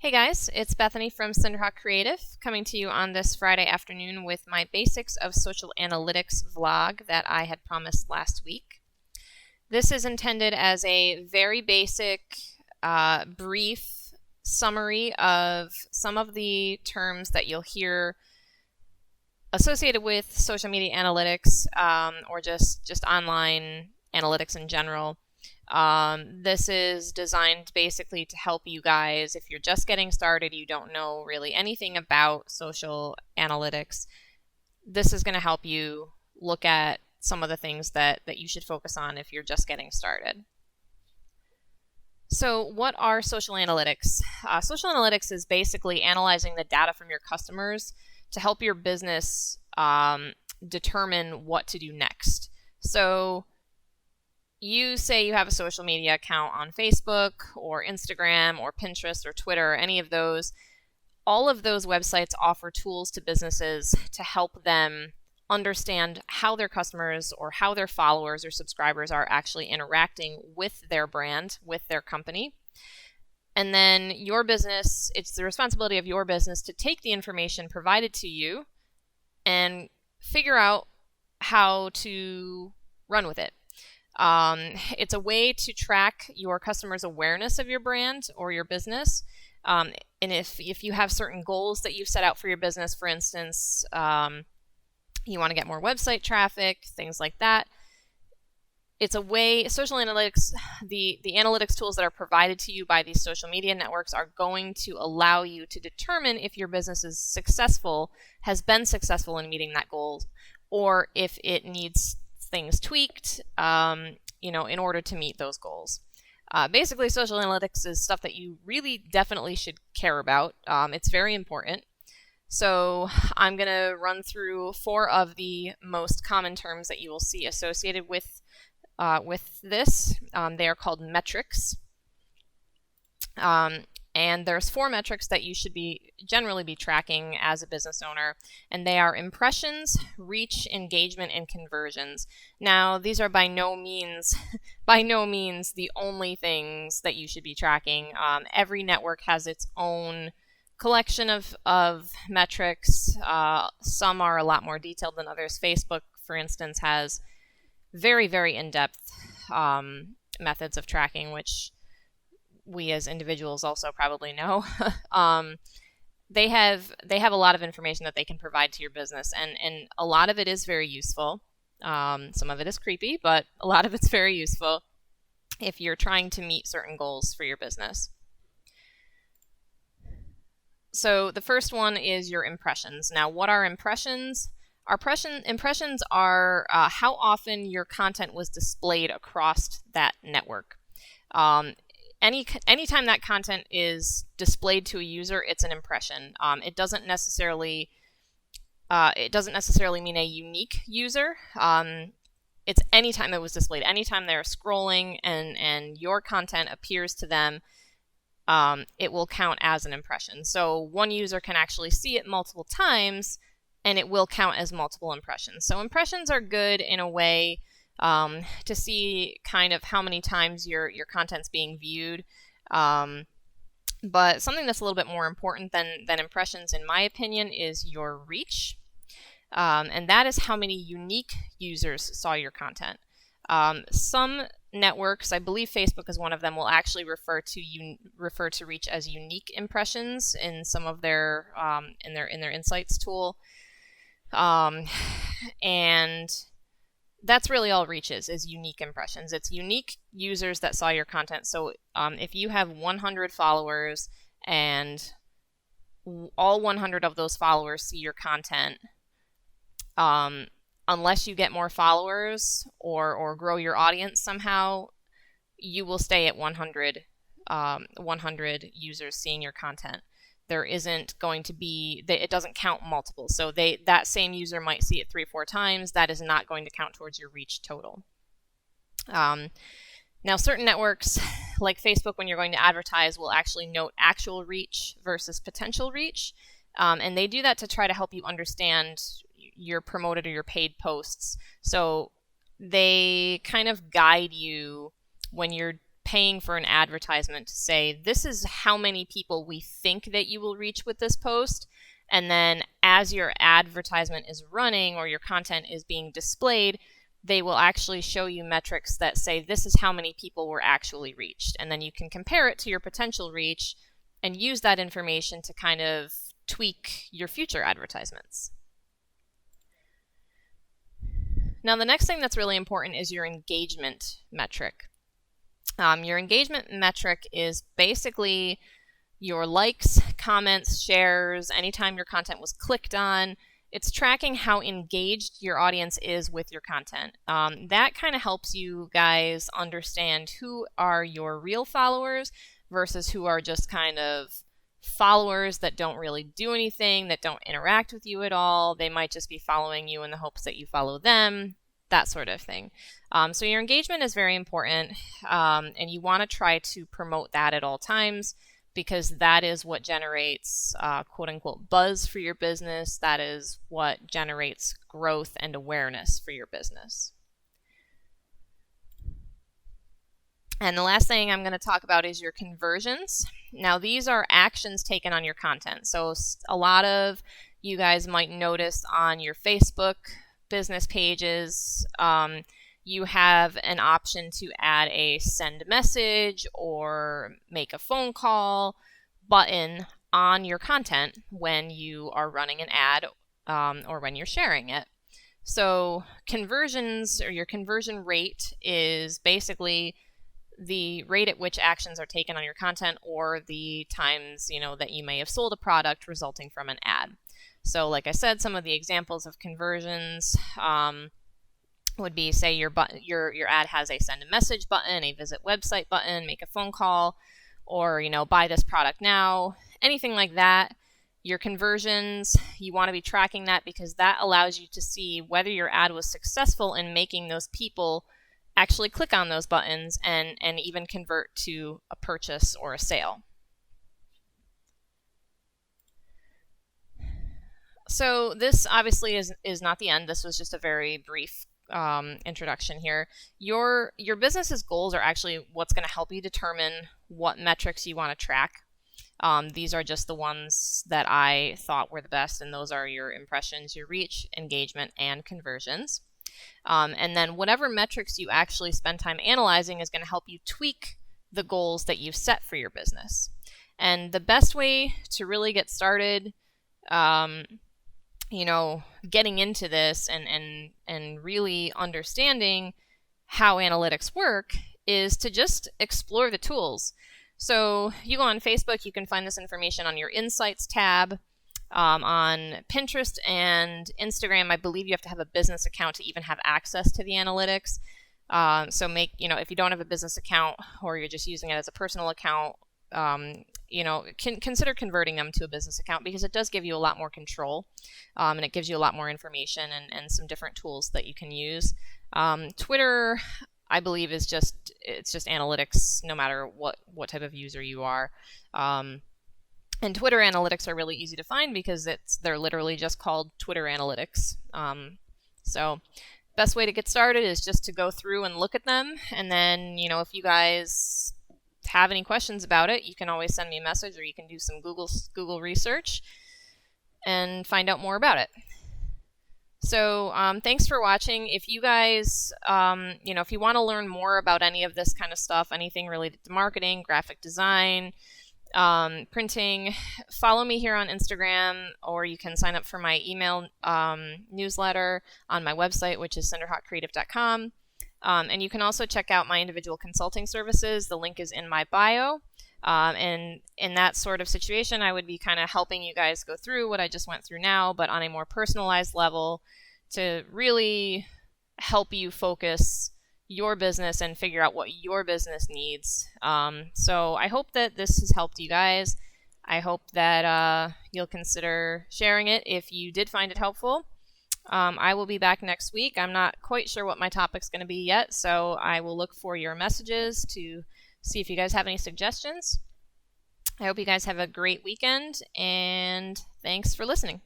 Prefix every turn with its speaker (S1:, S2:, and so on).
S1: Hey guys, it's Bethany from Cinderhawk Creative coming to you on this Friday afternoon with my Basics of Social Analytics vlog that I had promised last week. This is intended as a very basic, brief summary of some of the terms that you'll hear associated with social media analytics or just online analytics in general. This is designed basically to help you guys if you're just getting started, you don't know really anything about social analytics. This is going to help you look at some of the things that you should focus on if you're just getting started. So what are social analytics? Social analytics is basically analyzing the data from your customers to help your business determine what to do next. So you say you have a social media account on Facebook or Instagram or Pinterest or Twitter, or any of those. All of those websites offer tools to businesses to help them understand how their customers or how their followers or subscribers are actually interacting with their brand, with their company. And then your business, it's the responsibility of your business to take the information provided to you and figure out how to run with it. It's a way to track your customers' awareness of your brand or your business. And if you have certain goals that you've set out for your business, for instance, you want to get more website traffic, things like that. It's a way, social analytics, the analytics tools that are provided to you by these social media networks are going to allow you to determine if your business is successful, has been successful in meeting that goal, or if it needs things tweaked, in order to meet those goals. Basically, social analytics is stuff that you really definitely should care about. It's very important. So I'm going to run through 4 of the most common terms that you will see associated with this. They are called metrics. And there's 4 metrics that you should generally be tracking as a business owner, and they are impressions, reach, engagement, and conversions. Now, these are by no means the only things that you should be tracking. Every network has its own collection of metrics. Some are a lot more detailed than others. Facebook, for instance, has very, very in-depth methods of tracking, which we as individuals also probably know. They have a lot of information that they can provide to your business, and a lot of it is very useful. Some of it is creepy, but a lot of it's very useful if you're trying to meet certain goals for your business. So the first one is your impressions. Now, what are impressions? Impressions are how often your content was displayed across that network. Anytime that content is displayed to a user, it's an impression. It doesn't necessarily mean a unique user. It's anytime it was displayed, anytime they're scrolling and your content appears to them, it will count as an impression. So one user can actually see it multiple times, and it will count as multiple impressions. So impressions are good in a way to see kind of how many times your content's being viewed. But something that's a little bit more important than impressions, in my opinion, is your reach. And that is how many unique users saw your content. Some networks, I believe Facebook is one of them, will actually refer to reach as unique impressions in some of their in their insights tool. And that's really all reach is unique impressions. It's unique users that saw your content. So if you have 100 followers and all 100 of those followers see your content, unless you get more followers or grow your audience somehow, you will stay at 100 users seeing your content. There isn't going to be, it doesn't count multiples. So that same user might see it 3-4 times. That is not going to count towards your reach total. Now, certain networks like Facebook, when you're going to advertise, will actually note actual reach versus potential reach. And they do that to try to help you understand your promoted or your paid posts. So they kind of guide you when you're paying for an advertisement to say, this is how many people we think that you will reach with this post. And then as your advertisement is running or your content is being displayed, they will actually show you metrics that say this is how many people were actually reached. And then you can compare it to your potential reach and use that information to kind of tweak your future advertisements. Now, the next thing that's really important is your engagement metric. Your engagement metric is basically your likes, comments, shares, anytime your content was clicked on. It's tracking how engaged your audience is with your content. That kind of helps you guys understand who are your real followers versus who are just kind of followers that don't really do anything, that don't interact with you at all. They might just be following you in the hopes that you follow them, that sort of thing. So your engagement is very important, and you want to try to promote that at all times, because that is what generates quote unquote buzz for your business. That is what generates growth and awareness for your business. And the last thing I'm going to talk about is your conversions. Now, these are actions taken on your content. So a lot of you guys might notice on your Facebook business pages, you have an option to add a send message or make a phone call button on your content when you are running an ad or when you're sharing it. So conversions, or your conversion rate, is basically the rate at which actions are taken on your content, or the times that you may have sold a product resulting from an ad. So like I said, some of the examples of conversions would be, say your ad has a send a message button, a visit website button, make a phone call, or buy this product now, anything like that. Your conversions, you want to be tracking that, because that allows you to see whether your ad was successful in making those people actually click on those buttons and even convert to a purchase or a sale. So this obviously is not the end. This was just a very brief introduction here. Your business's goals are actually what's going to help you determine what metrics you want to track. These are just the ones that I thought were the best, and those are your impressions, your reach, engagement, and conversions. And then whatever metrics you actually spend time analyzing is going to help you tweak the goals that you've set for your business. And the best way to really get started, getting into this and really understanding how analytics work, is to just explore the tools. So you go on Facebook, you can find this information on your Insights tab. On Pinterest and Instagram, I believe you have to have a business account to even have access to the analytics. So if you don't have a business account, or you're just using it as a personal account, consider converting them to a business account, because it does give you a lot more control, and it gives you a lot more information and some different tools that you can use. Twitter, I believe, it's just analytics, no matter what type of user you are. And Twitter analytics are really easy to find, because they're literally just called Twitter analytics. So best way to get started is just to go through and look at them. And then, if you guys have any questions about it, you can always send me a message, or you can do some Google research and find out more about it. So thanks for watching. If you guys, if you want to learn more about any of this kind of stuff, anything related to marketing, graphic design, printing, follow me here on Instagram, or you can sign up for my email newsletter on my website, which is cinderhawkcreative.com. And you can also check out my individual consulting services. The link is in my bio. And in that sort of situation, I would be kind of helping you guys go through what I just went through now, but on a more personalized level, to really help you focus your business and figure out what your business needs. So I hope that this has helped you guys. I hope that you'll consider sharing it if you did find it helpful. I will be back next week. I'm not quite sure what my topic's going to be yet, so I will look for your messages to see if you guys have any suggestions. I hope you guys have a great weekend, and thanks for listening.